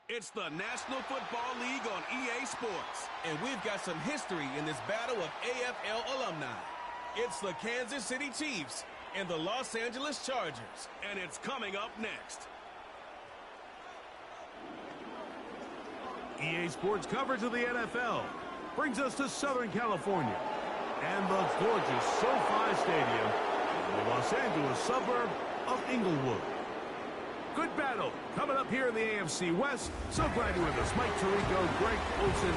It's the National Football League on EA Sports. And we've got some history in this battle of AFL alumni. It's the Kansas City Chiefs and the Los Angeles Chargers. And it's coming up next. EA Sports coverage of the NFL brings us to Southern California and the gorgeous SoFi Stadium in the Los Angeles suburb of Inglewood. Good battle coming up here in the AFC West. So glad you're with us. Mike Tirico, Greg Olsen.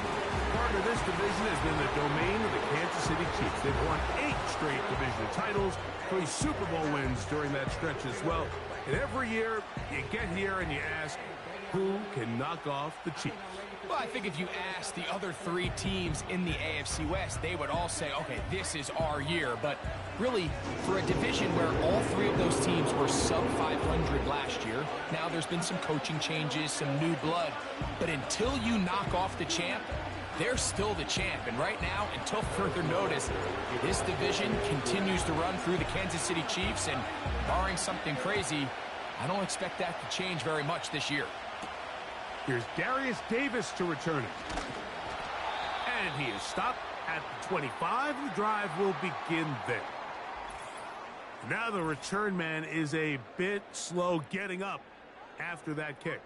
Part of this division has been the domain of the Kansas City Chiefs. They've won 8 straight division titles, 3 Super Bowl wins during that stretch as well. And every year, you get here and you ask, who can knock off the Chiefs? Well, I think if you ask the other 3 teams in the AFC West, they would all say, okay, this is our year. But really, for a division where all 3 of those teams were sub-500 last year, now there's been some coaching changes, some new blood. But until you knock off the champ, they're still the champ. And right now, until further notice, this division continues to run through the Kansas City Chiefs. And barring something crazy, I don't expect that to change very much this year. Here's Darius Davis to return it. And he is stopped at the 25. The drive will begin there. Now the return man is a bit slow getting up after that kick.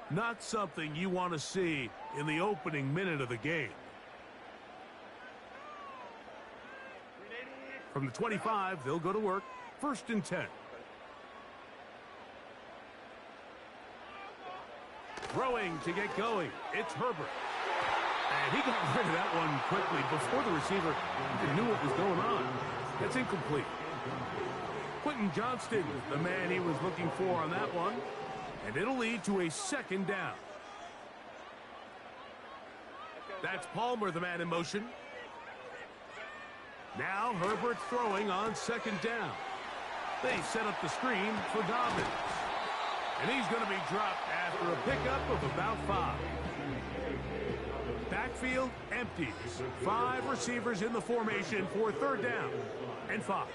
Not something you want to see in the opening minute of the game. From the 25, they'll go to work. 1st and 10. Throwing to get going. It's Herbert. And he got rid of that one quickly before the receiver even knew what was going on. That's incomplete. Quentin Johnston, the man he was looking for on that one. And it'll lead to a 2nd down. That's Palmer, the man in motion. Now Herbert throwing on 2nd down. They set up the screen for Dobbins. And he's going to be dropped after a pickup of about 5. Backfield empties. 5 receivers in the formation for 3rd down and 5.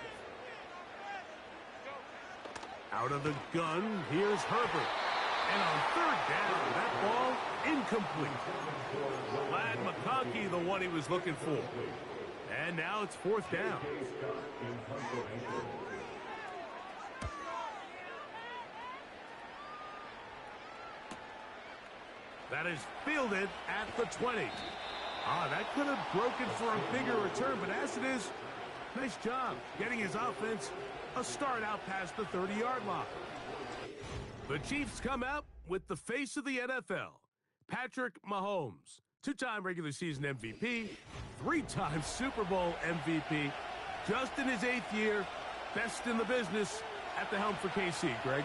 Out of the gun, here's Herbert. And on 3rd down, that ball incomplete. Ladd McConkey, the one he was looking for. And now it's 4th down. That is fielded at the 20. That could have broken for a bigger return, but as it is, nice job getting his offense a start out past the 30-yard line. The Chiefs come out with the face of the NFL, Patrick Mahomes, 2-time regular season MVP, 3-time Super Bowl MVP, just in his 8th year, best in the business at the helm for KC, Greg.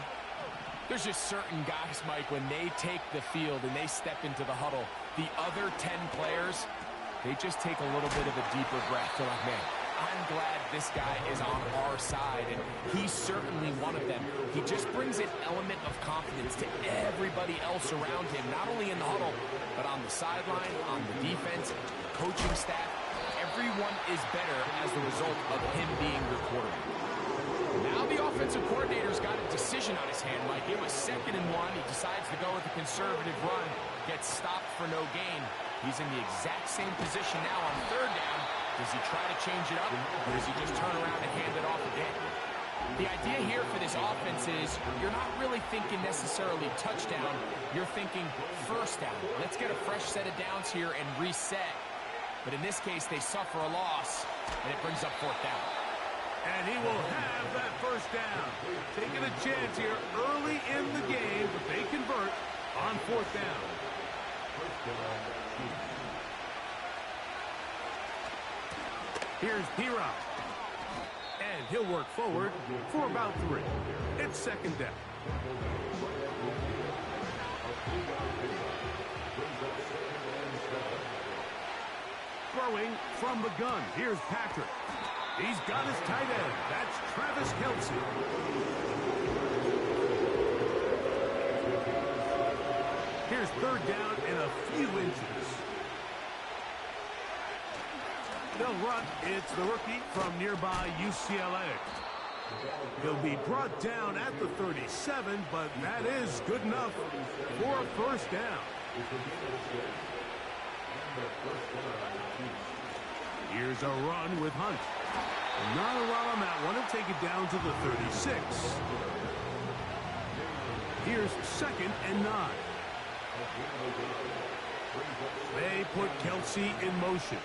There's just certain guys, Mike, when they take the field and they step into the huddle, the other 10 players, they just take a little bit of a deeper breath. They're like, man, I'm glad this guy is on our side, and he's certainly one of them. He just brings an element of confidence to everybody else around him, not only in the huddle, but on the sideline, on the defense, the coaching staff. Everyone is better as the result of him being your quarterback. Now the offensive coordinator's got a decision on his hand, Mike. It was 2nd and 1. He decides to go with a conservative run, gets stopped for no gain. He's in the exact same position now on 3rd down. Does he try to change it up, or does he just turn around and hand it off again? The idea here for this offense is you're not really thinking necessarily touchdown. You're thinking 1st down. Let's get a fresh set of downs here and reset. But in this case, they suffer a loss, and it brings up 4th down. And he will have that 1st down. Taking a chance here early in the game, but they convert on 4th down. Here's P-Rock. And he'll work forward for about 3. It's 2nd down. Throwing from the gun. Here's Patrick. He's got his tight end. That's Travis Kelce. Here's 3rd down in a few inches. They'll run. It's the rookie from nearby UCLA. He'll be brought down at the 37, but that is good enough for a first down. Here's a run with Hunt. Not a run on that one. He'll take it down to the 36. Here's 2nd and 9. They put Kelsey in motion.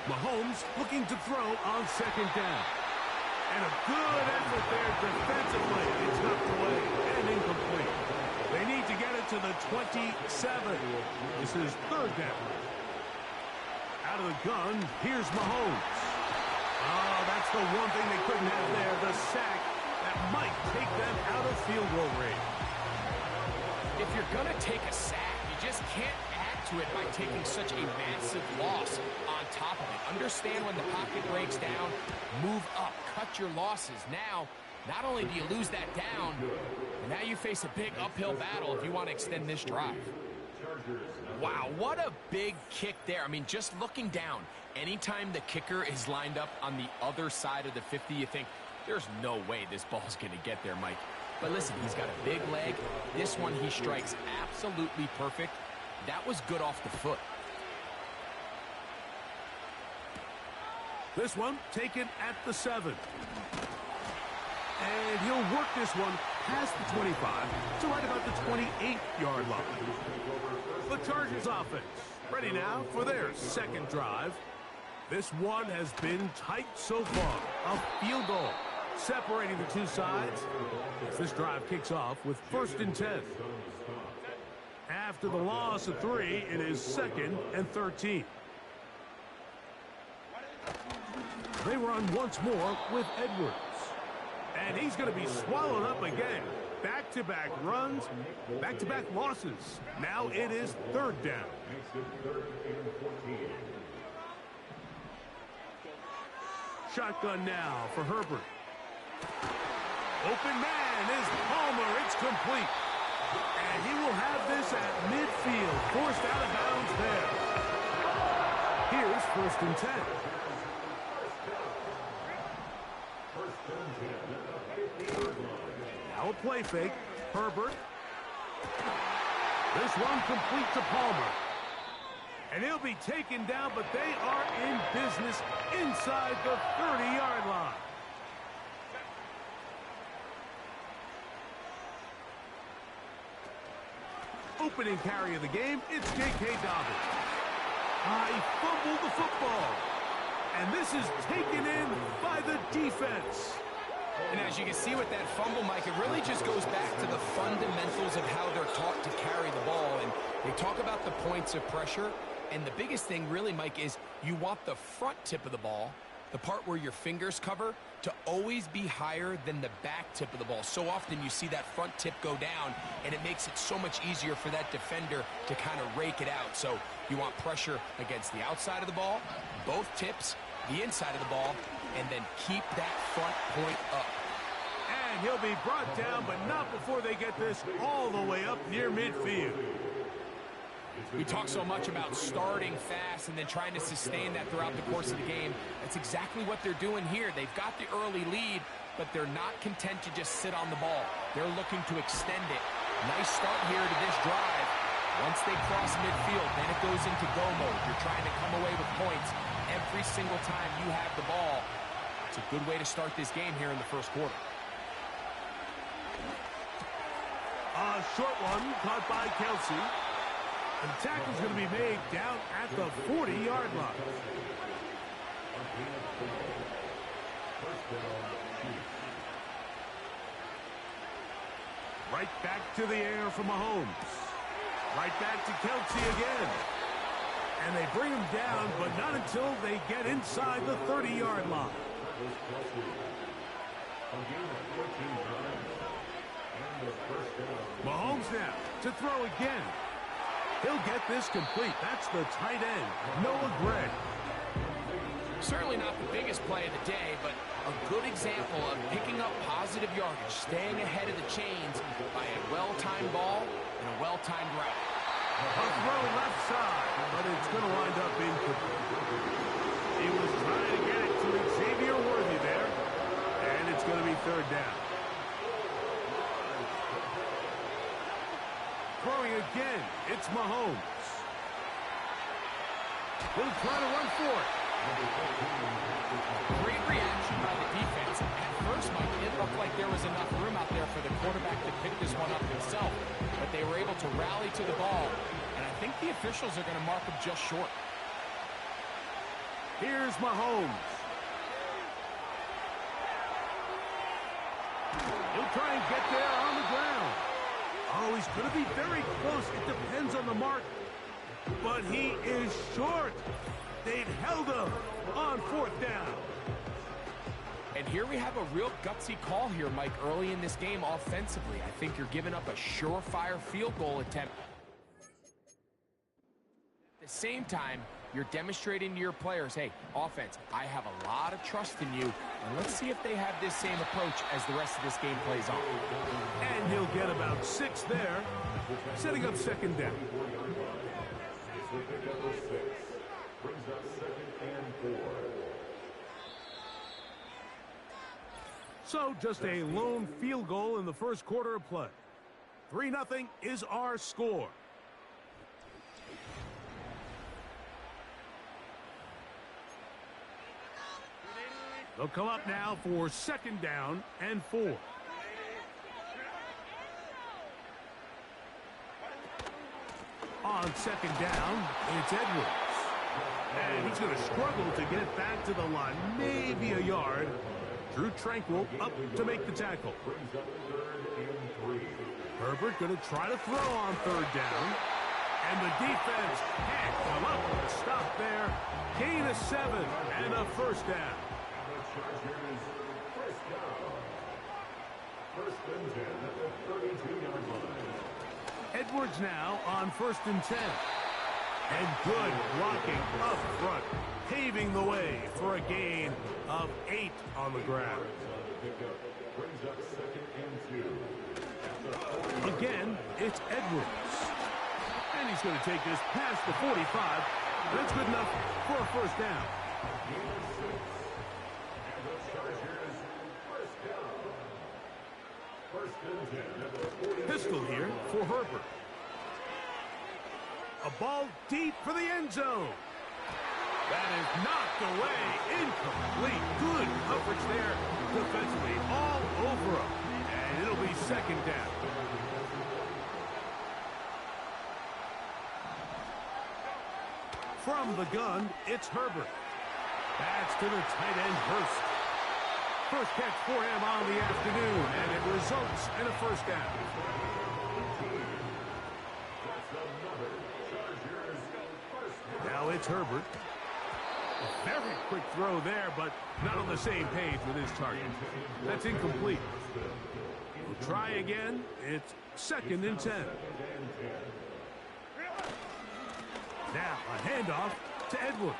Mahomes looking to throw on 2nd down. And a good effort there defensively. It's knocked away and incomplete. They need to get it to the 27. This is 3rd down. Out of the gun, here's Mahomes. Oh, that's the one thing they couldn't have there, the sack that might take them out of field goal range. If you're going to take a sack, you just can't add to it by taking such a massive loss on top of it. Understand when the pocket breaks down, move up, cut your losses. Now, not only do you lose that down, but now you face a big uphill battle if you want to extend this drive. Wow, what a big kick there. I mean, just looking down, anytime the kicker is lined up on the other side of the 50, you think, there's no way this ball's going to get there, Mike. But listen, he's got a big leg. This one he strikes absolutely perfect. That was good off the foot. This one taken at the 7. And he'll work this one past the 25 to right about the 28-yard line. The Chargers offense ready now for their 2nd drive. This one has been tight so far. A field goal separating the two sides as this drive kicks off with 1st and 10. After the loss of 3, it is 2nd and 13. They run once more with Edwards. And he's going to be swallowed up again. Back-to-back runs, back-to-back losses. Now it is 3rd down. Shotgun now for Herbert. Open man is Palmer. It's complete. And he will have this at midfield. Forced out of bounds there. Here's 1st and 10. Now a play fake. Herbert. This one complete to Palmer. And he'll be taken down, but they are in business inside the 30-yard line. Opening carry of the game, it's J.K. Dobbins. He fumbled the football. And this is taken in by the defense. And as you can see with that fumble, Mike, it really just goes back to the fundamentals of how they're taught to carry the ball. And they talk about the points of pressure. And the biggest thing really, Mike, is you want the front tip of the ball, the part where your fingers cover, to always be higher than the back tip of the ball. So often you see that front tip go down, and it makes it so much easier for that defender to kind of rake it out. So you want pressure against the outside of the ball, both tips, the inside of the ball, and then keep that front point up. And he'll be brought down, but not before they get this all the way up near midfield. We talk so much about starting fast and then trying to sustain that throughout the course of the game. That's exactly what they're doing here. They've got the early lead, but they're not content to just sit on the ball. They're looking to extend it. Nice start here to this drive. Once they cross midfield, then it goes into go mode. You're trying to come away with points every single time you have the ball. It's a good way to start this game here in the first quarter. A short one caught by Kelsey. And the tackle's going to be made down at the 40-yard line. Right back to the air for Mahomes. Right back to Kelsey again. And they bring him down, but not until they get inside the 30-yard line. Mahomes now to throw again. He'll get this complete. That's the tight end, Noah Gray. Certainly not the biggest play of the day, but a good example of picking up positive yardage, staying ahead of the chains by a well-timed ball and a well-timed route. A throw left side, but it's going to wind up incomplete. He was trying to get it to Xavier Worthy there. And it's going to be third down. Throwing again, it's Mahomes. He'll try to run for it. Great reaction by the defense. At first, Mike, it looked like there was enough room out there for the quarterback to pick this one up himself. But they were able to rally to the ball. And I think the officials are going to mark him just short. Here's Mahomes. He'll try and get there on the ground. Oh, he's going to be very close. It depends on the mark. But he is short. They've held him on fourth down. And here we have a real gutsy call here, Mike, early in this game offensively. I think you're giving up a surefire field goal attempt. At the same time, you're demonstrating to your players, hey, offense, I have a lot of trust in you, and let's see if they have this same approach as the rest of this game plays on. And he'll get about 6 there, setting up second down. So just a lone field goal in the first quarter of play. 3-0 is our score. They'll come up now for second down and 4. On second down, it's Edwards. And he's going to struggle to get back to the line, maybe a yard. Drew Tranquil up to make the tackle. Herbert going to try to throw on third down. And the defense can't come up with a stop there. Gain of 7 and a first down. Edwards now on 1st and 10. And good blocking up front, paving the way for a gain of 8 on the ground. Again, it's Edwards. And he's going to take this past the 45. That's good enough for a first down. Pistol here for Herbert. A ball deep for the end zone. That is knocked away. Incomplete. Good coverage there defensively. All over him. And it'll be second down. From the gun, it's Herbert. That's to the tight end, Hurst. First catch for him on the afternoon, and it results in a first down. Now it's Herbert. A very quick throw there, but not on the same page with his target. That's incomplete. We'll try again. It's 2nd and 10. Now a handoff to Edwards.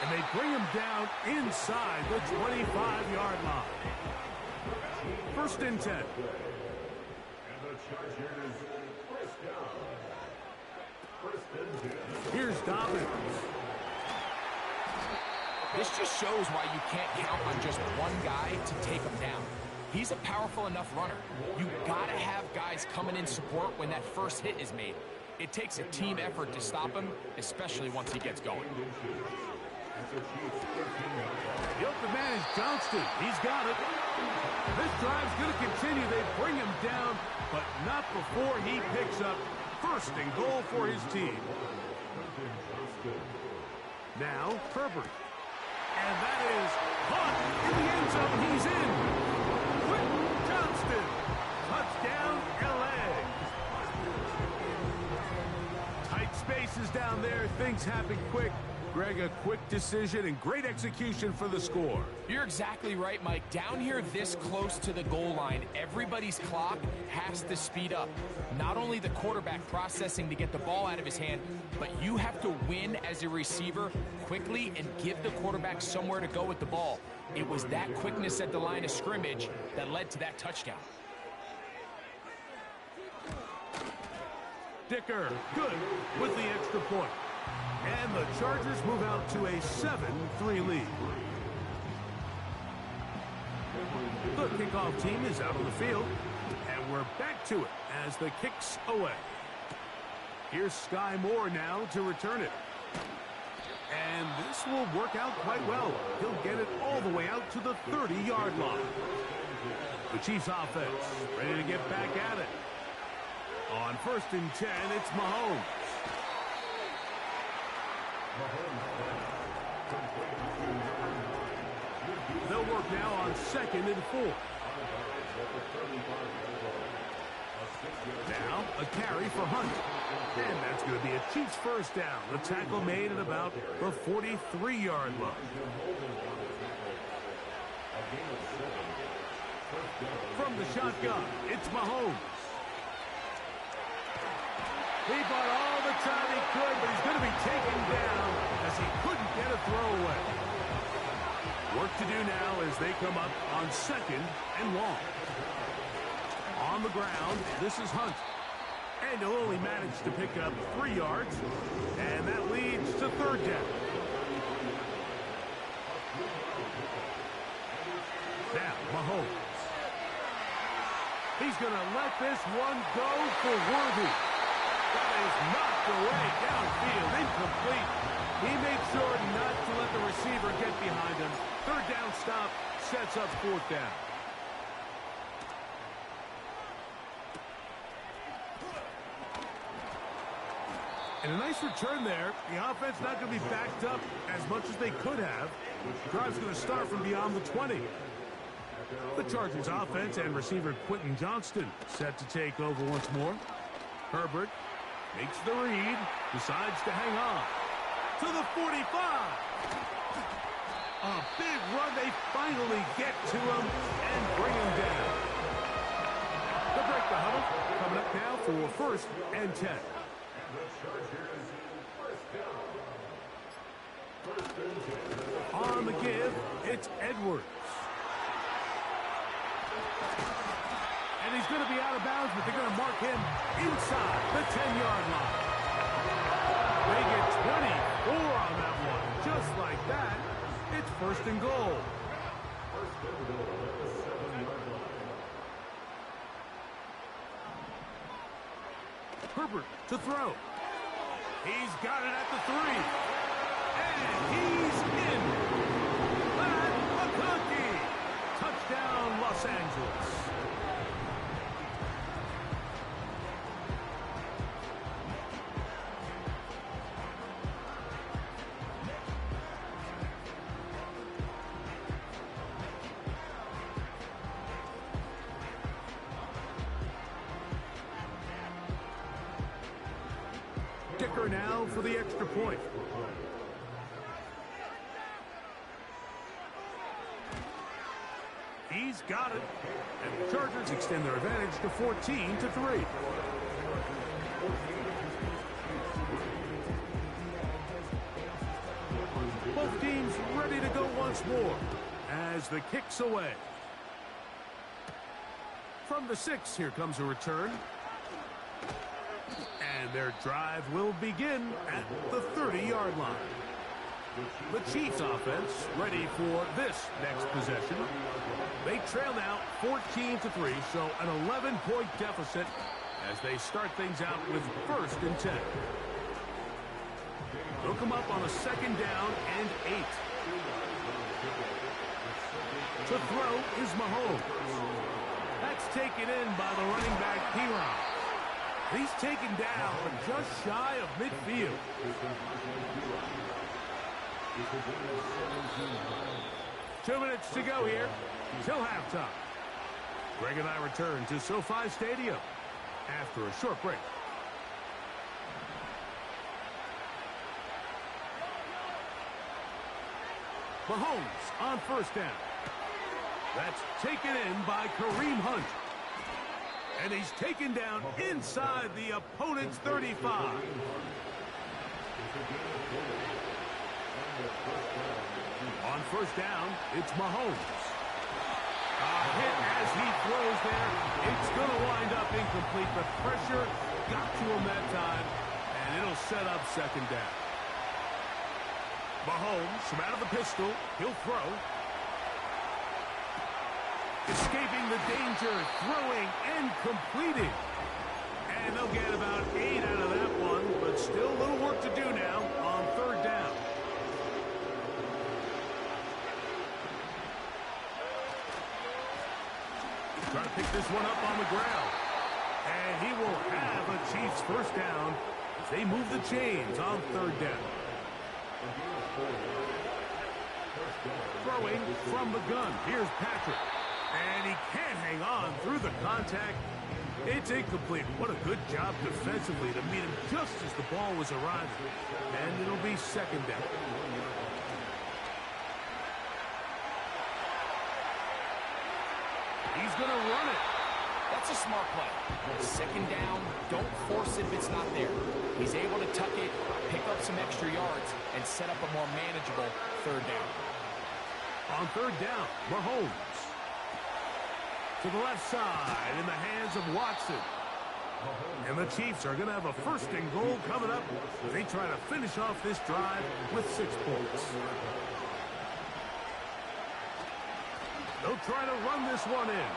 And they bring him down inside the 25-yard line. 1st and 10. Here's Dobbins. This just shows why you can't count on just one guy to take him down. He's a powerful enough runner. You gotta have guys coming in support when that first hit is made. It takes a team effort to stop him, especially once he gets going. The open man is Johnston. He's got it. This drive's going to continue. They bring him down, but not before he picks up 1st and goal for his team. Now, Herbert. And that is caught in the end zone. He's in. Quick Johnston. Touchdown, L.A. Tight spaces down there. Things happen quick. Greg, a quick decision and great execution for the score. You're exactly right, Mike. Down here this close to the goal line, everybody's clock has to speed up. Not only the quarterback processing to get the ball out of his hand, but you have to win as a receiver quickly and give the quarterback somewhere to go with the ball. It was that quickness at the line of scrimmage that led to that touchdown. Dicker, good with the extra point. And the Chargers move out to a 7-3 lead. The kickoff team is out on the field, and we're back to it as the kick's away. Here's Sky Moore now to return it. And this will work out quite well. He'll get it all the way out to the 30-yard line. The Chiefs offense ready to get back at it. On 1st and 10, it's Mahomes. They'll work now on 2nd and 4. Now a carry for Hunt. And that's going to be a Chiefs first down. The tackle made at about the 43-yard line. From the shotgun, it's Mahomes. He bought all the time he could, but he's going to be taken down as he couldn't get a throwaway. Work to do now as they come up on 2nd and long. On the ground, this is Hunt. And he'll only manage to pick up 3 yards, and that leads to 3rd down. Now, Mahomes. He's going to let this one go for Worthy. That is knocked away downfield, incomplete. He made sure not to let the receiver get behind him. 3rd down stop sets up 4th down. And a nice return there. The offense not going to be backed up as much as they could have. Drive's going to start from beyond the 20. The Chargers offense and receiver Quentin Johnston set to take over once more. Herbert makes the read, decides to hang on to the 45. A big run. They finally get to him and bring him down. They'll break the huddle. Coming up now for 1st and 10. On the give, it's Edwards. And he's going to be out of bounds, but they're going to mark him inside the 10-yard line. They get 24 on that one. Just like that, it's 1st and goal. Herbert to throw. He's got it at the 3. And he's in. Matt McConkey. Touchdown, Los Angeles. Kicker now for the extra point. He's got it. And the Chargers extend their advantage to 14-3. Both teams ready to go once more as the kick's away. From the 6, here comes a return. And their drive will begin at the 30-yard line. The Chiefs offense ready for this next possession. They trail now 14-3, so an 11-point deficit as they start things out with 1st and 10. They'll come up on a 2nd down and 8. To throw is Mahomes. That's taken in by the running back, Keepin. He's taken down just shy of midfield. Two minutes to go here till halftime. Greg and I return to SoFi Stadium after a short break. Mahomes on 1st down. That's taken in by Kareem Hunt. And he's taken down inside the opponent's 35. On 1st down, it's Mahomes. A hit as he throws there. It's going to wind up incomplete. The pressure got to him that time, and it'll set up 2nd down. Mahomes from out of the pistol. He'll throw. Escaping the danger, throwing and completing. And they'll get about 8 out of that one, but still a little work to do now on third down. Trying to pick this one up on the ground. And he will have a Chiefs first down as they move the chains on third down. Throwing from the gun. Here's Patrick. And he can't hang on through the contact. It's incomplete. What a good job defensively to meet him just as the ball was arriving. And it'll be second down. He's going to run it. That's a smart play. Second down, don't force it if it's not there. He's able to tuck it, pick up some extra yards, and set up a more manageable third down. On third down, Mahomes. To the left side in the hands of Watson. And the Chiefs are going to have a first and goal coming up as they try to finish off this drive with 6 points. They'll try to run this one in.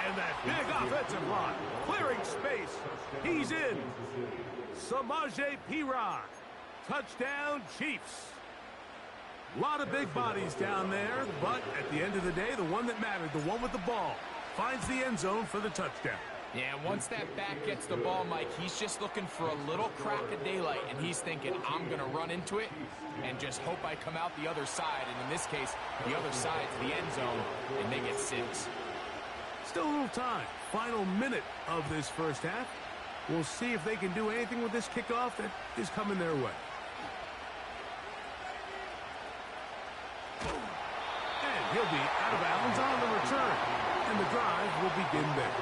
And that big offensive line, clearing space. He's in. Samaje Perine. Touchdown, Chiefs. A lot of big bodies down there, but at the end of the day, the one that mattered, the one with the ball, finds the end zone for the touchdown. Yeah, once that back gets the ball, Mike, he's just looking for a little crack of daylight, and he's thinking, I'm going to run into it and just hope I come out the other side. And in this case, the other side's the end zone, and they get 6. Still a little time. Final minute of this first half. We'll see if they can do anything with this kickoff that is coming their way. And he'll be out of bounds on the return. And the drive will begin there.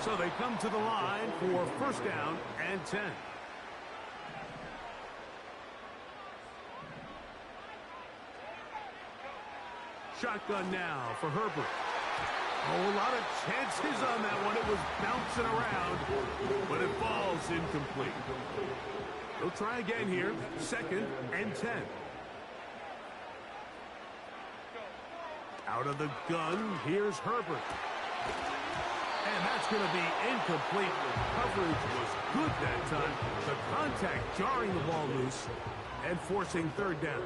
So they come to the line for first down and 10. Shotgun now for Herbert. Oh, a lot of chances on that one. It was bouncing around, but it falls incomplete. They'll try again here. Second and 10. Out of the gun, here's Herbert. And that's going to be incomplete. Coverage was good that time. The contact jarring the ball loose and forcing third down.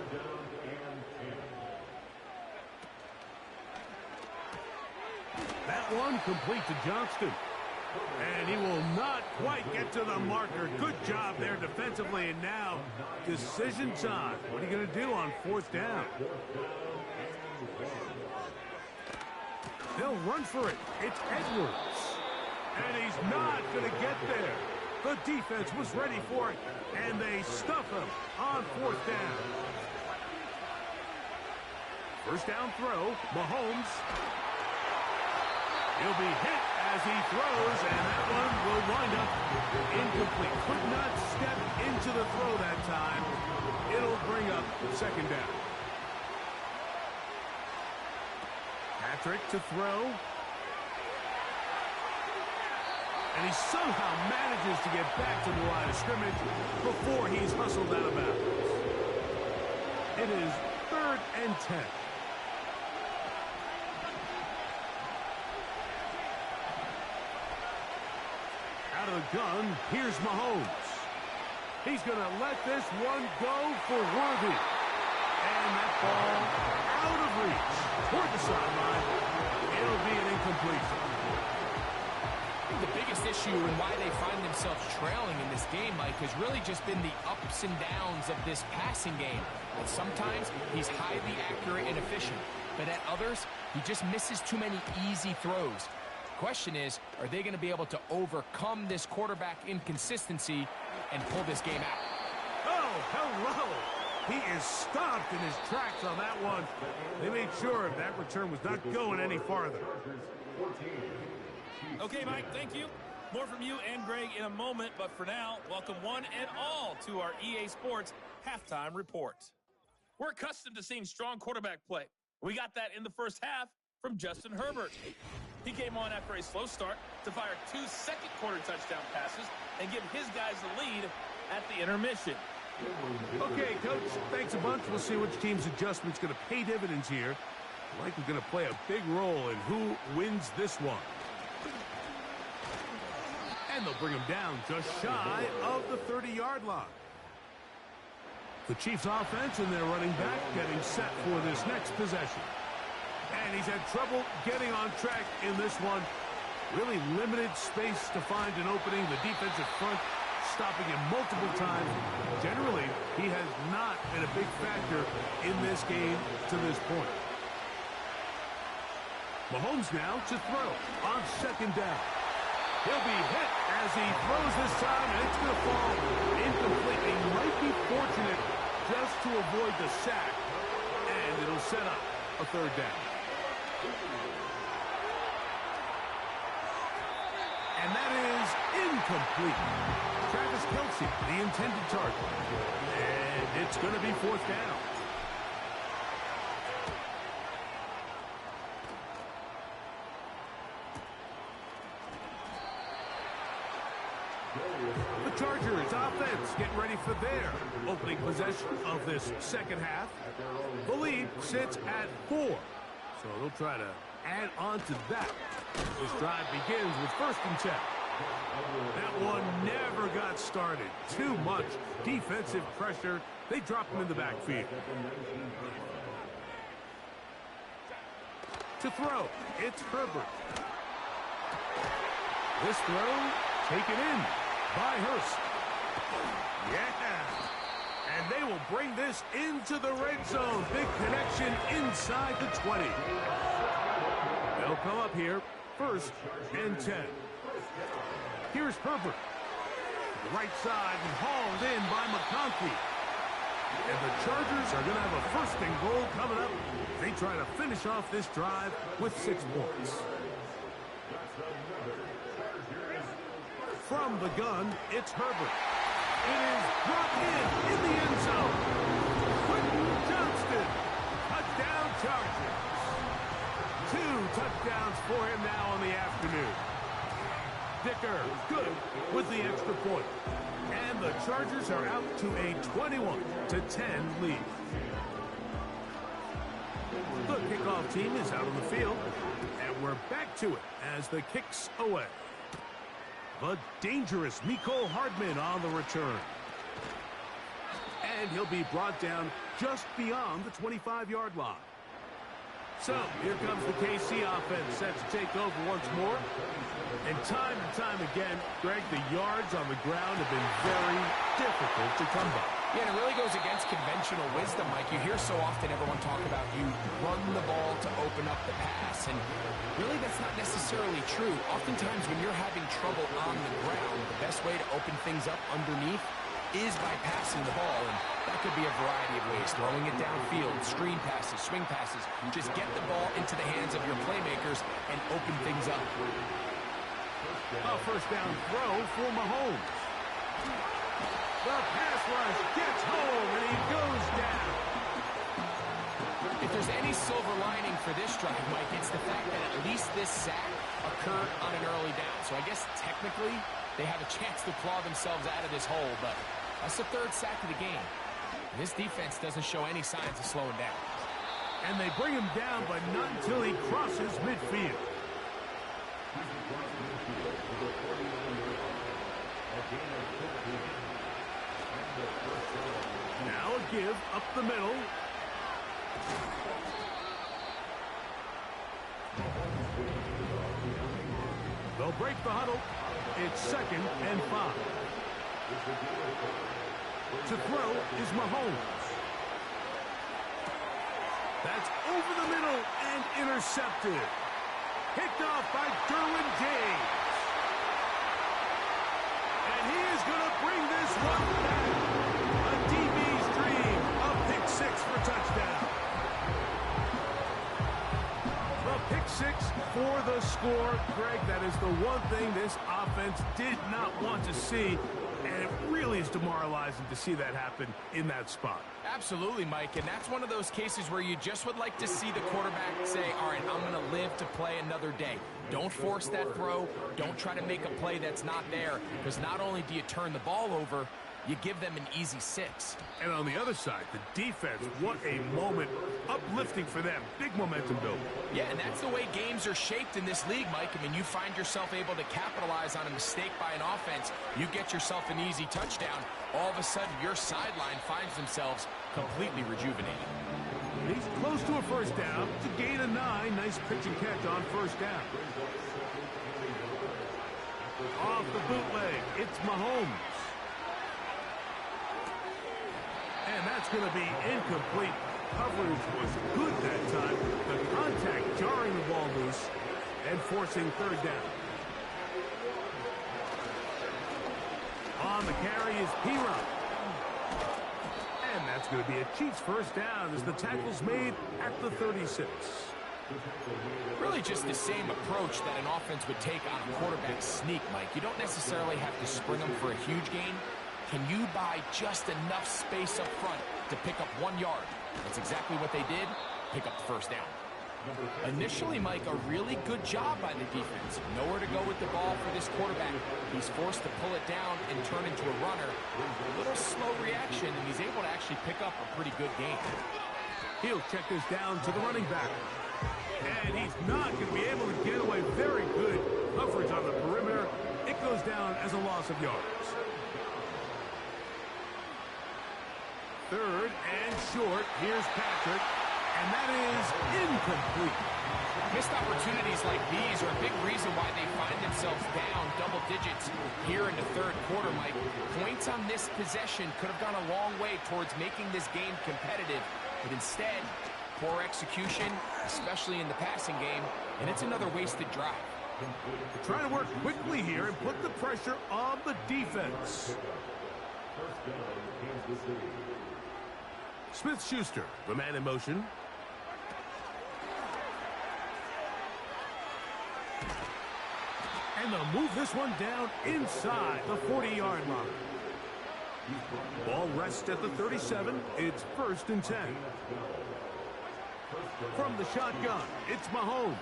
That one complete to Johnston. And he will not quite get to the marker. Good job there defensively. And now, decision time. What are you going to do on fourth down? They'll run for it. It's Edwards. And he's not going to get there. The defense was ready for it. And they stuff him on fourth down. First down throw. Mahomes. He'll be hit as he throws, and that one will wind up incomplete. Could not step into the throw that time. It'll bring up second down. Patrick to throw. And he somehow manages to get back to the line of scrimmage before he's hustled out of bounds. It is third and 10. Out of the gun, here's Mahomes. He's going to let this one go for Worthy. And that ball out of reach toward the sideline. It'll be an incompletion. I think the biggest issue and why they find themselves trailing in this game, Mike, has really just been the ups and downs of this passing game. And sometimes he's highly accurate and efficient, but at others, he just misses too many easy throws. Question is, are they going to be able to overcome this quarterback inconsistency and pull this game out? Oh, hello. He is stopped in his tracks on that one. They made sure that return was not going any farther. Okay, Mike, thank you. More from you and Greg in a moment, but for now, welcome one and all to our EA Sports Halftime Report. We're accustomed to seeing strong quarterback play. We got that in the first half from Justin Herbert. He came on after a slow start to fire 2 second-quarter touchdown passes and give his guys the lead at the intermission. Okay, Coach, thanks a bunch. We'll see which team's adjustment's going to pay dividends here. Likely going to play a big role in who wins this one. And they'll bring him down just shy of the 30-yard line. The Chiefs offense and their running back getting set for this next possession. And he's had trouble getting on track in this one. Really limited space to find an opening. The defensive front stopping him multiple times. Generally, he has not been a big factor in this game to this point. Mahomes now to throw on second down. He'll be hit as he throws this time, and it's going to fall incomplete. He might be fortunate just to avoid the sack, and it'll set up a third down. And that is incomplete. Travis Kelce, the intended target. And it's going to be fourth down. The Chargers offense getting ready for their opening possession of this second half. The lead sits at 4. So they'll try to add on to that. This drive begins with 1st and 10. That one never got started. Too much defensive pressure. They drop him in the backfield. To throw, it's Herbert. This throw taken in by Hurst. Yeah. And they will bring this into the red zone. Big connection inside the 20. They'll come up here, 1st and 10. Here's Herbert. The right side and hauled in by McConkey. And the Chargers are going to have a 1st and goal coming up. They try to finish off this drive with 6 points. From the gun, it's Herbert. It is brought in the end zone. Quentin Johnston. Touchdown Chargers. 2 touchdowns for him now on the afternoon. Dicker, good with the extra point. And the Chargers are out to a 21-10 lead. The kickoff team is out on the field. And we're back to it as the kick's away. The dangerous Mecole Hardman on the return. And he'll be brought down just beyond the 25-yard line. So, here comes the KC offense set to take over once more. And time and time again, Greg, the yards on the ground have been very difficult to come by. Yeah, and it really goes against conventional wisdom, Mike. You hear so often everyone talk about you run the ball to open up the pass, and really that's not necessarily true. Oftentimes when you're having trouble on the ground, the best way to open things up underneath is by passing the ball, and that could be a variety of ways. Throwing it downfield, screen passes, swing passes. Just get the ball into the hands of your playmakers and open things up. A 1st down throw for Mahomes. The pass rush gets home, and he goes down. If there's any silver lining for this drive, Mike, it's the fact that at least this sack occurred on an early down. So I guess technically they have a chance to claw themselves out of this hole, but that's the 3rd sack of the game. And this defense doesn't show any signs of slowing down. And they bring him down, but not until he crosses midfield. Now a give up the middle. They'll break the huddle. It's 2nd and 5. To throw is Mahomes. That's over the middle and intercepted. Picked off by Derwin James. And he is going to bring this one back. A DB's dream. A pick 6 for touchdown. The pick 6 for the score. Greg, that is the one thing this offense did not want to see. And it really is demoralizing to see that happen in that spot. Absolutely, Mike, and that's one of those cases where you just would like to see the quarterback say, all right, I'm going to live to play another day. Don't force that throw. Don't try to make a play that's not there, because not only do you turn the ball over, you give them an easy 6. And on the other side, the defense, what a moment. Uplifting for them. Big momentum build. Yeah, and that's the way games are shaped in this league, Mike. I mean, you find yourself able to capitalize on a mistake by an offense. You get yourself an easy touchdown. All of a sudden, your sideline finds themselves completely rejuvenated. He's close to a first down. It's a gain of 9. Nice pitch and catch on first down. Off the bootleg, it's Mahomes. And that's going to be incomplete. Coverage was good that time. The contact jarring the ball loose and forcing third down. On the carry is Keepin. And that's going to be a Chiefs first down as the tackle's made at the 36. Really just the same approach that an offense would take on a quarterback sneak, Mike. You don't necessarily have to spring them for a huge gain. Can you buy just enough space up front to pick up 1 yard? That's exactly what they did. Pick up the first down. Initially, Mike, a really good job by the defense. Nowhere to go with the ball for this quarterback. He's forced to pull it down and turn into a runner. A little slow reaction, and he's able to actually pick up a pretty good gain. He'll check this down to the running back. And he's not going to be able to get away. Very good coverage on the perimeter. It goes down as a loss of yards. Third and short. Here's Patrick. And that is incomplete. Missed opportunities like these are a big reason why they find themselves down double digits here in the third quarter, Mike. Points on this possession could have gone a long way towards making this game competitive. But instead, poor execution, especially in the passing game, and it's another wasted drive. They're trying to work quickly here and put the pressure on the defense. Smith-Schuster, the man in motion. And they'll move this one down inside the 40-yard line. Ball rests at the 37. It's 1st and 10. From the shotgun, it's Mahomes.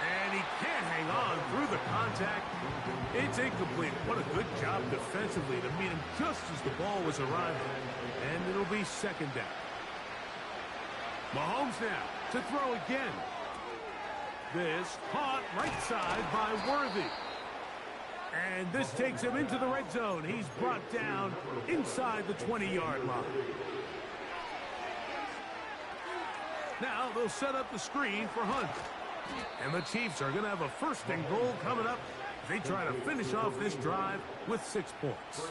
And he can't hang on through the contact. It's incomplete. What a good job defensively to meet him just as the ball was arriving. And it'll be 2nd down. Mahomes now to throw again. This caught right side by Worthy. And this takes him into the red zone. He's brought down inside the 20-yard line. Now they'll set up the screen for Hunt. And the Chiefs are going to have a 1st and goal coming up. They try to finish off this drive with 6 points.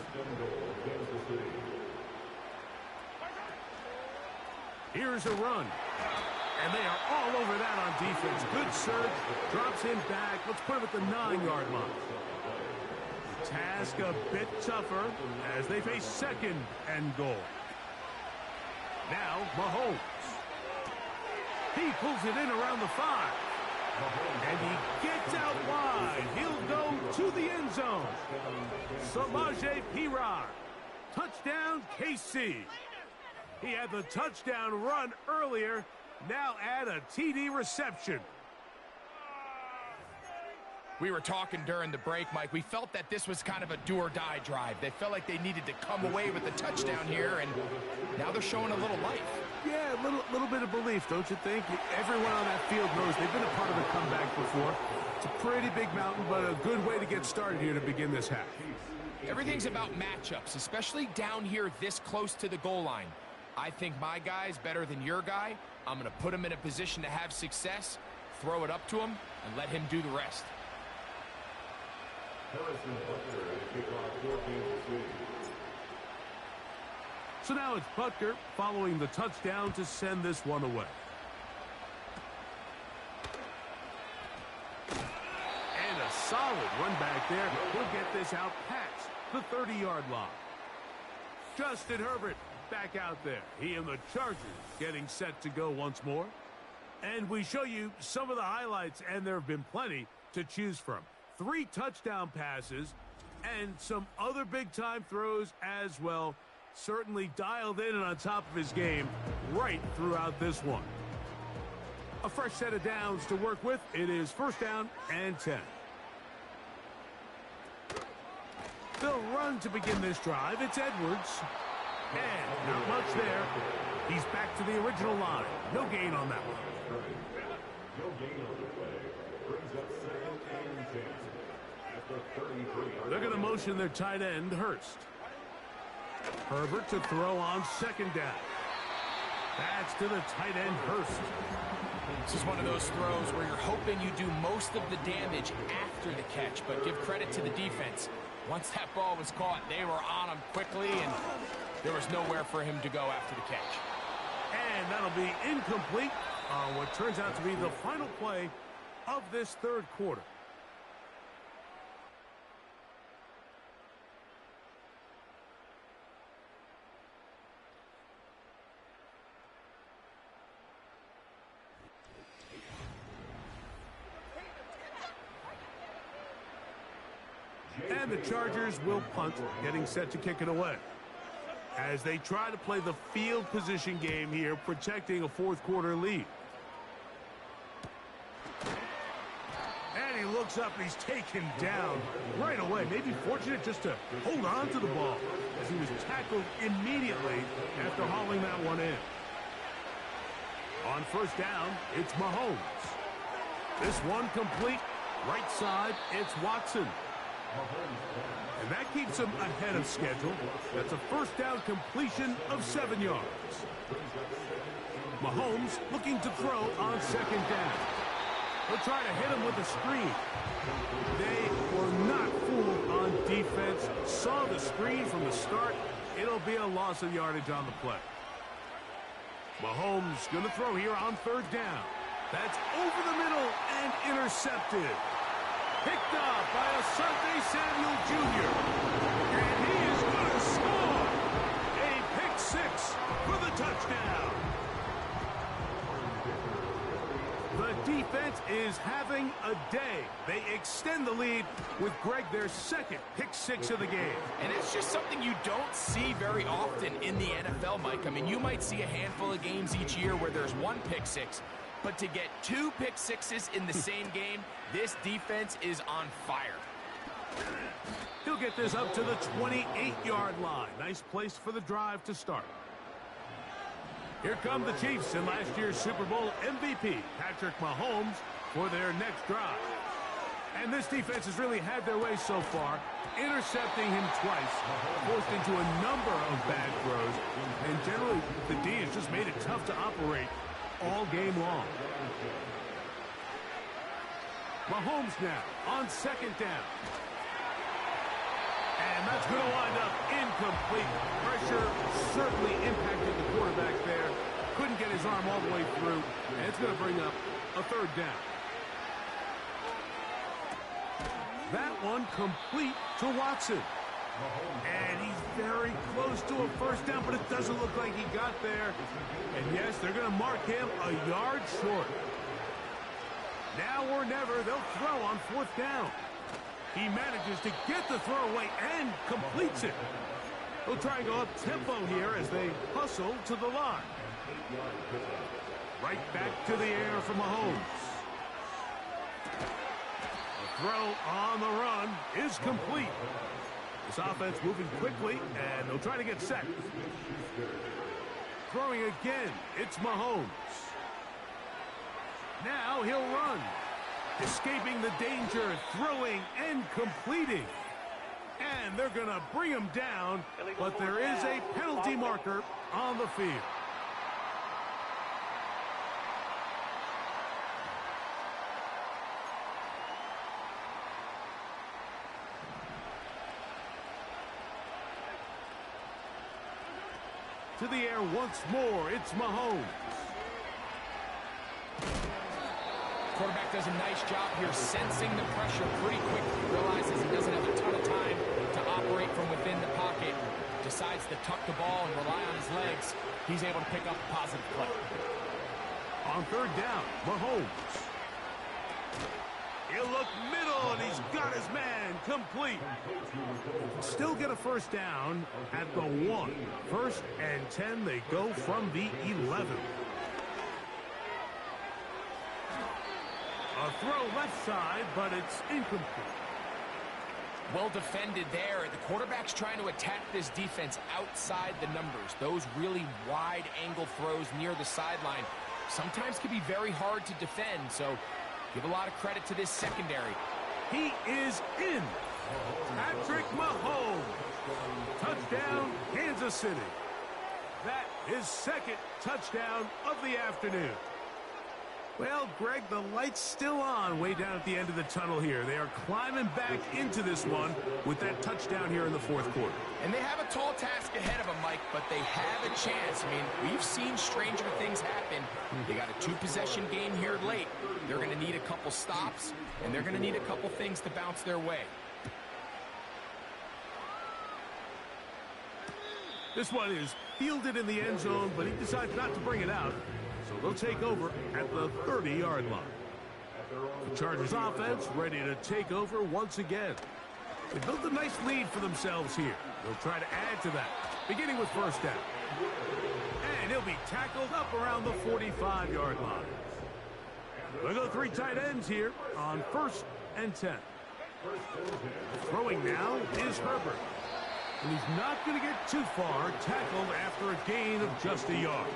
Here's a run. And they are all over that on defense. Good surge. Drops him back. Let's put him at the 9-yard line. Task a bit tougher as they face 2nd and goal. Now Mahomes. He pulls it in around the 5. And he gets out wide. He'll go to the end zone. Samaje Perine. Touchdown, KC. He had the touchdown run earlier. Now add a TD reception. We were talking during the break, Mike. We felt that this was kind of a do-or-die drive. They felt like they needed to come away with the touchdown here, and now they're showing a little life. Yeah, a little bit of belief, don't you think? Everyone on that field knows they've been a part of a comeback before. It's a pretty big mountain, but a good way to get started here to begin this half. Everything's about matchups, especially down here this close to the goal line. I think my guy's better than your guy. I'm going to put him in a position to have success, throw it up to him, and let him do the rest. So now it's Butker following the touchdown to send this one away. And a solid run back there. He'll get this out past the 30-yard line. Justin Herbert back out there. He and the Chargers getting set to go once more. And we show you some of the highlights, and there have been plenty to choose from. 3 touchdown passes and some other big-time throws as well. Certainly dialed in and on top of his game right throughout this one. A fresh set of downs to work with. It is 1st down and 10. They'll run to begin this drive. It's Edwards. And not much there. He's back to the original line. No gain on that one. No gain on the play. Brings up 2nd and 10. At the 33. They're going to motion their tight end, Hurst. Herbert to throw on 2nd down. That's to the tight end, Hurst. This is one of those throws where you're hoping you do most of the damage after the catch, but give credit to the defense. Once that ball was caught, they were on him quickly, and there was nowhere for him to go after the catch. And that'll be incomplete on what turns out to be the final play of this 3rd quarter. And the Chargers will punt, getting set to kick it away. As they try to play the field position game here, protecting a 4th quarter lead. And he looks up and he's taken down right away. Maybe fortunate just to hold on to the ball as he was tackled immediately after hauling that one in. On 1st down, it's Mahomes. This one complete. Right side, it's Watson. And that keeps him ahead of schedule. That's a 1st down completion of 7 yards. Mahomes looking to throw on 2nd down. He'll try to hit him with a screen. They were not fooled on defense. Saw the screen from the start. It'll be a loss of yardage on the play. Mahomes going to throw here on 3rd down. That's over the middle and intercepted. Picked up by Asante Samuel Jr. And he is going to score. A pick 6 for the touchdown. The defense is having a day. They extend the lead with Greg their 2nd pick 6 of the game. And it's just something you don't see very often in the NFL, Mike. I mean, you might see a handful of games each year where there's 1 pick 6. But to get 2 pick 6s in the same game, this defense is on fire. He'll get this up to the 28-yard line. Nice place for the drive to start. Here come the Chiefs and last year's Super Bowl MVP, Patrick Mahomes, for their next drive. And this defense has really had their way so far, intercepting him twice, forced into a number of bad throws, and generally the D has just made it tough to operate all game long. Mahomes now on 2nd down. And that's going to wind up incomplete. Pressure certainly impacted the quarterback there. Couldn't get his arm all the way through. And it's going to bring up a 3rd down. That one complete to Watson. And he's very close to a 1st down, but it doesn't look like he got there. And yes, they're going to mark him a yard short. Now or never, they'll throw on 4th down. He manages to get the throw away and completes it. They'll try and go up tempo here as they hustle to the line. Right back to the air for Mahomes. A throw on the run is complete. This offense moving quickly, and they'll try to get set. Throwing again, it's Mahomes. Now he'll run. Escaping the danger, throwing and completing. And they're going to bring him down, but there is a penalty marker on the field. To the air once more, it's Mahomes. Quarterback does a nice job here sensing the pressure pretty quickly. Realizes he doesn't have a ton of time to operate from within the pocket. Decides to tuck the ball and rely on his legs. He's able to pick up a positive play. On 3rd down, Mahomes. He'll look middle, and he's got his man complete. Still get a 1st down at the 1. 1st and 10, they go from the 11. A throw left side, but it's incomplete. Well defended there. The quarterback's trying to attack this defense outside the numbers. Those really wide angle throws near the sideline sometimes can be very hard to defend, so give a lot of credit to this secondary. He is in. Patrick Mahomes. Touchdown, Kansas City. That is second touchdown of the afternoon. Well, Greg, the light's still on way down at the end of the tunnel here. They are climbing back into this one with that touchdown here in the fourth quarter. And they have a tall task ahead of them, Mike, but they have a chance. I mean, we've seen stranger things happen. They got a two-possession game here late. They're going to need a couple stops, and they're going to need a couple things to bounce their way. This one is fielded in the end zone, but he decides not to bring it out. So they'll take over at the 30-yard line. The Chargers offense ready to take over once again. They built a nice lead for themselves here. They'll try to add to that, beginning with first down. And he'll be tackled up around the 45-yard line. They'll go three tight ends here on 1st and 10. Throwing now is Herbert. And he's not going to get too far, tackled after a gain of just a yard.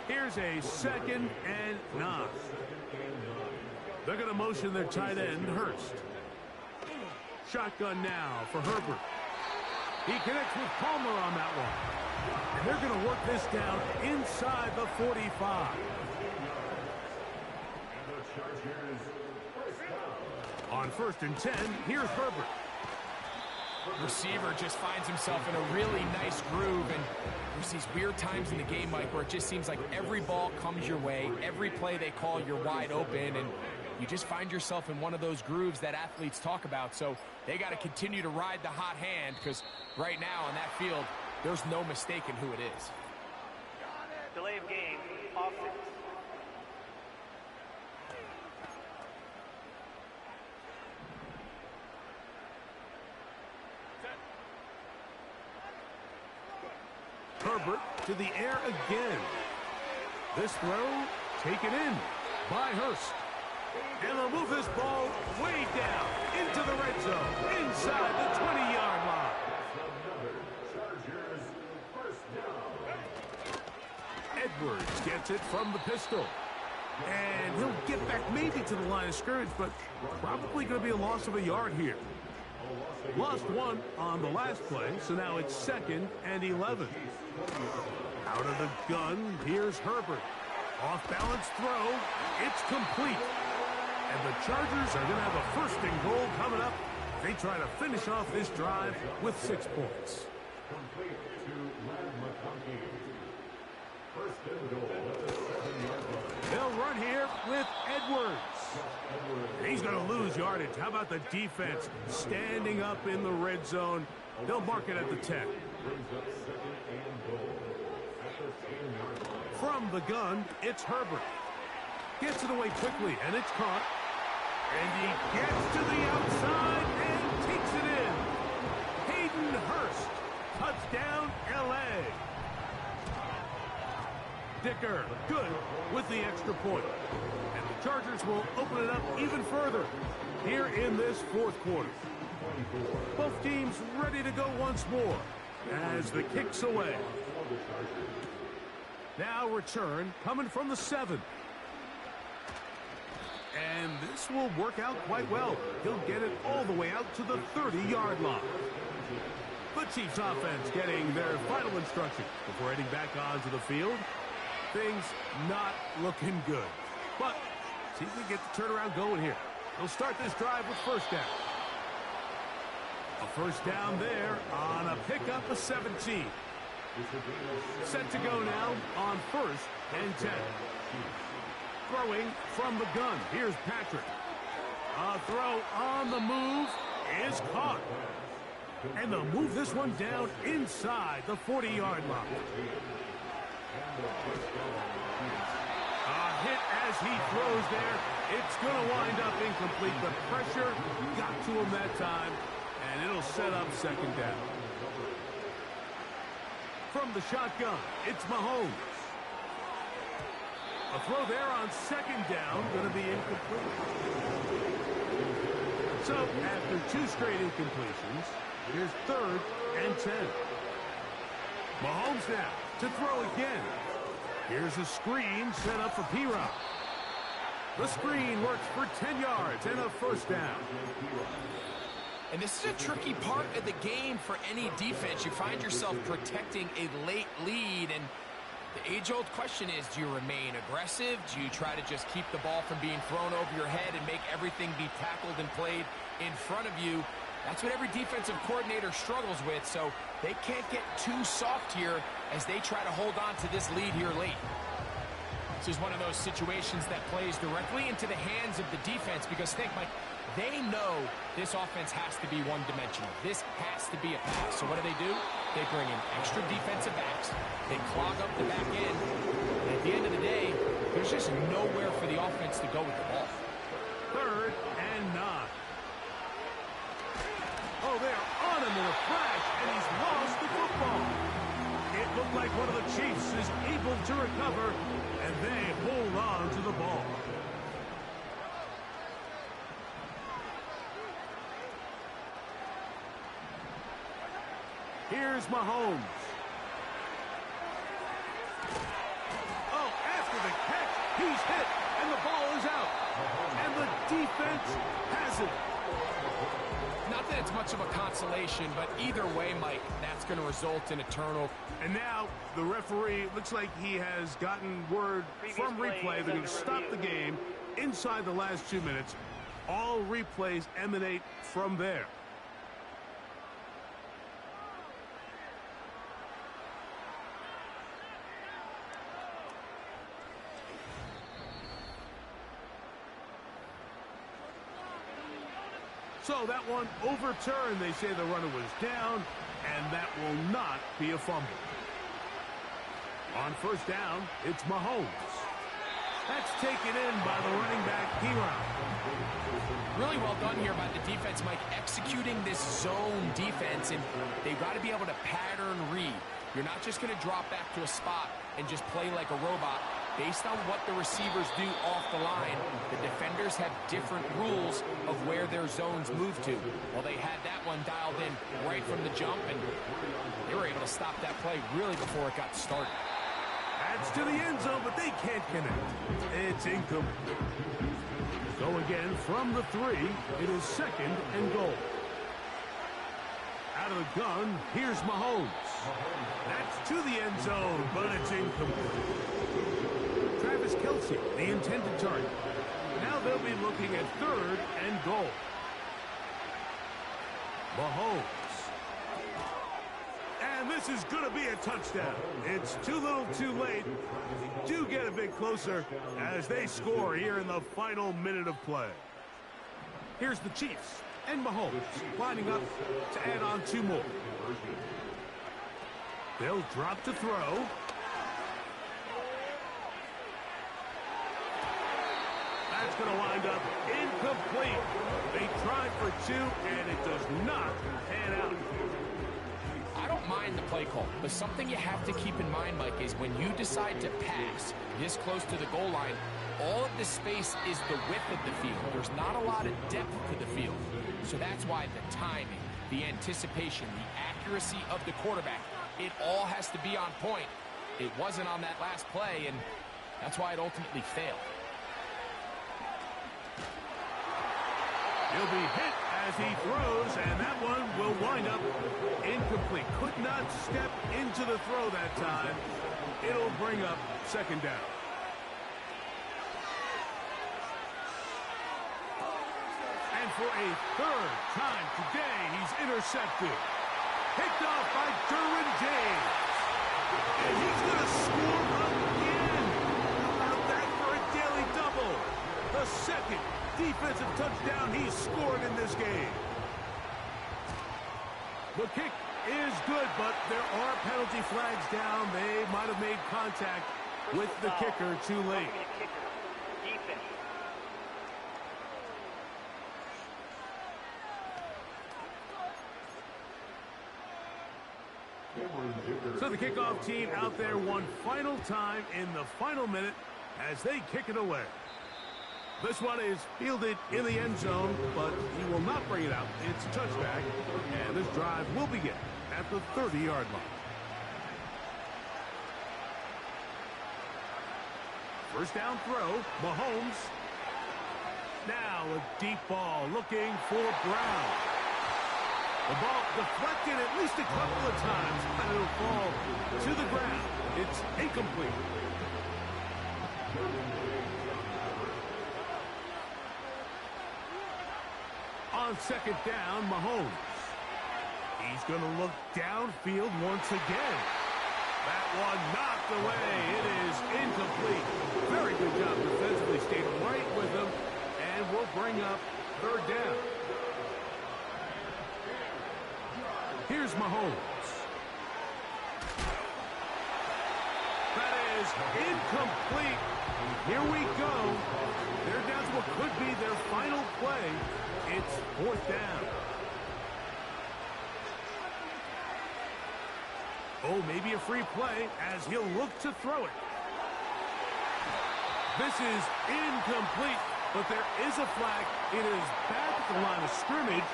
Here's a 2nd and 9. They're going to motion their tight end, Hurst. Shotgun now for Herbert. He connects with Palmer on that one. And they're going to work this down inside the 45. On 1st and 10, here's Herbert. Receiver just finds himself in a really nice groove, and there's these weird times in the game, Mike, where it just seems like every ball comes your way, every play they call, you're wide open, and you just find yourself in one of those grooves that athletes talk about. So they got to continue to ride the hot hand, because right now on that field, there's no mistaking who it is. Delay of game, offense. Herbert to the air again. This throw taken in by Hurst. And they'll move this ball way down into the red zone, inside the 20-yard line. Edwards gets it from the pistol. And he'll get back maybe to the line of scrimmage, but probably going to be a loss of a yard here. Lost one on the last play, so now it's 2nd and 11. Out of the gun, here's Herbert. Off-balance throw, it's complete. And the Chargers are going to have a 1st and goal coming up. They try to finish off this drive with 6 points. They'll run here with Edwards. He's going to lose yardage. How about the defense standing up in the red zone? They'll mark it at the 10. From the gun, it's Herbert. Gets it away quickly, and it's caught. And he gets to the outside and takes it in. Hayden Hurst. Touchdown, L.A. Dicker, good with the extra point. And the Chargers will open it up even further here in this fourth quarter. Both teams ready to go once more as the kick's away. Now return coming from the 7. And this will work out quite well. He'll get it all the way out to the 30-yard line. The Chiefs offense getting their final instructions before heading back onto the field. Things not looking good. But see if we get the turnaround going here. They'll start this drive with first down. A first down there on a pickup of 17. Set to go now on 1st and 10. Throwing from the gun. Here's Patrick. A throw on the move is caught. And they'll move this one down inside the 40-yard line. A hit as he throws there. It's going to wind up incomplete. The pressure got to him that time, and it'll set up second down. From the shotgun, it's Mahomes. A throw there on second down, going to be incomplete. So, after 2 straight incompletions, here's 3rd and 10. Mahomes now to throw again. Here's a screen set up for P-Rob. The screen works for 10 yards and a first down. And this is a tricky part of the game for any defense. You find yourself protecting a late lead, and the age-old question is, do you remain aggressive? Do you try to just keep the ball from being thrown over your head and make everything be tackled and played in front of you? That's what every defensive coordinator struggles with, so they can't get too soft here as they try to hold on to this lead here late. This is one of those situations that plays directly into the hands of the defense because, think, Mike, they know this offense has to be one-dimensional. This has to be a pass. So what do? They bring in extra defensive backs. They clog up the back end. And at the end of the day, there's just nowhere for the offense to go with the ball. 3rd and 9. Oh, they're on him in a flash, and he's lost the football. It looked like one of the Chiefs is able to recover, and they hold on to the ball. Here's Mahomes. Oh, after the catch, he's hit, and the ball is out. And the defense has it. Not that it's much of a consolation, but either way, Mike, that's going to result in a turnover. And now the referee looks like he has gotten word from replay. They're going to stop the game inside the last 2 minutes. All replays emanate from there. So that one overturned. They say the runner was down, and that will not be a fumble. On first down, it's Mahomes. That's taken in by the running back, P-Rob. Really well done here by the defense, Mike, executing this zone defense, and they've got to be able to pattern read. You're not just going to drop back to a spot and just play like a robot. Based on what the receivers do off the line, the defenders have different rules of where their zones move to. Well, they had that one dialed in right from the jump, and they were able to stop that play really before it got started. That's to the end zone, but they can't connect. It's incomplete. So again, from the 3, it is 2nd and goal. Out of the gun, here's Mahomes. That's to the end zone, but it's incomplete. Travis Kelce, the intended target. Now they'll be looking at 3rd and goal. Mahomes. And this is going to be a touchdown. It's too little too late. Do get a bit closer as they score here in the final minute of play. Here's the Chiefs and Mahomes lining up to add on 2 more. They'll drop to throw. That's going to wind up incomplete. They tried for 2, and it does not pan out. I don't mind the play call, but something you have to keep in mind, Mike, is when you decide to pass this close to the goal line, all of the space is the width of the field. There's not a lot of depth to the field. So that's why the timing, the anticipation, the accuracy of the quarterback, it all has to be on point. It wasn't on that last play, and that's why it ultimately failed. He'll be hit as he throws, and that one will wind up incomplete. Could not step into the throw that time. It'll bring up 2nd down. And for a 3rd time today, he's intercepted. Picked off by Derwin James. And he's going to score again. How about that for a daily double? The 2nd defensive touchdown he's scored in this game. The kick is good, but there are penalty flags down. They might have made contact with the kicker too late. So the kickoff team out there one final time in the final minute as they kick it away. This one is fielded in the end zone, but he will not bring it out. It's a touchback, and this drive will begin at the 30-yard line. First down throw, Mahomes. Now a deep ball looking for Brown. The ball deflected at least a couple of times, and it'll fall to the ground. It's incomplete. On second down, Mahomes. He's going to look downfield once again. That one knocked away. It is incomplete. Very good job defensively. Stayed right with him, and will bring up third down. Here's Mahomes. That is incomplete. Here we go. They're down to what could be their final play. It's fourth down. Oh, maybe a free play as he'll look to throw it. This is incomplete, but there is a flag. It is back at the line of scrimmage,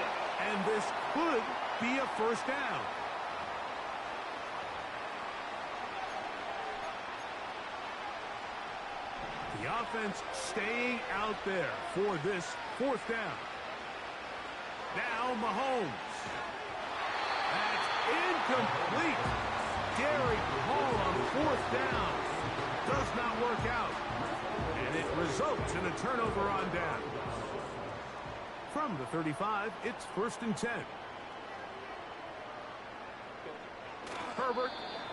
and this could be a first down. The offense staying out there for this fourth down. Now Mahomes. That's incomplete. Derek Hall on fourth down. Does not work out. And it results in a turnover on down. From the 35, it's 1st and 10. Herbert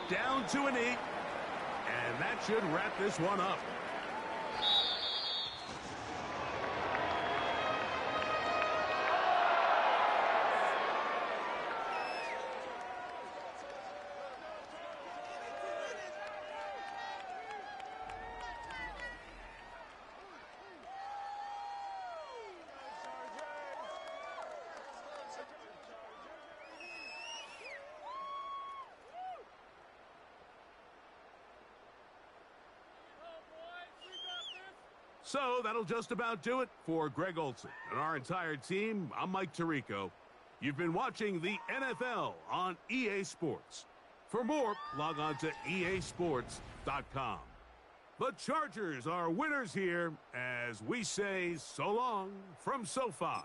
down to an 8. And that should wrap this one up. So that'll just about do it for Greg Olson and our entire team. I'm Mike Tirico. You've been watching the NFL on EA Sports. For more, log on to easports.com. The Chargers are winners here as we say so long from SoFi.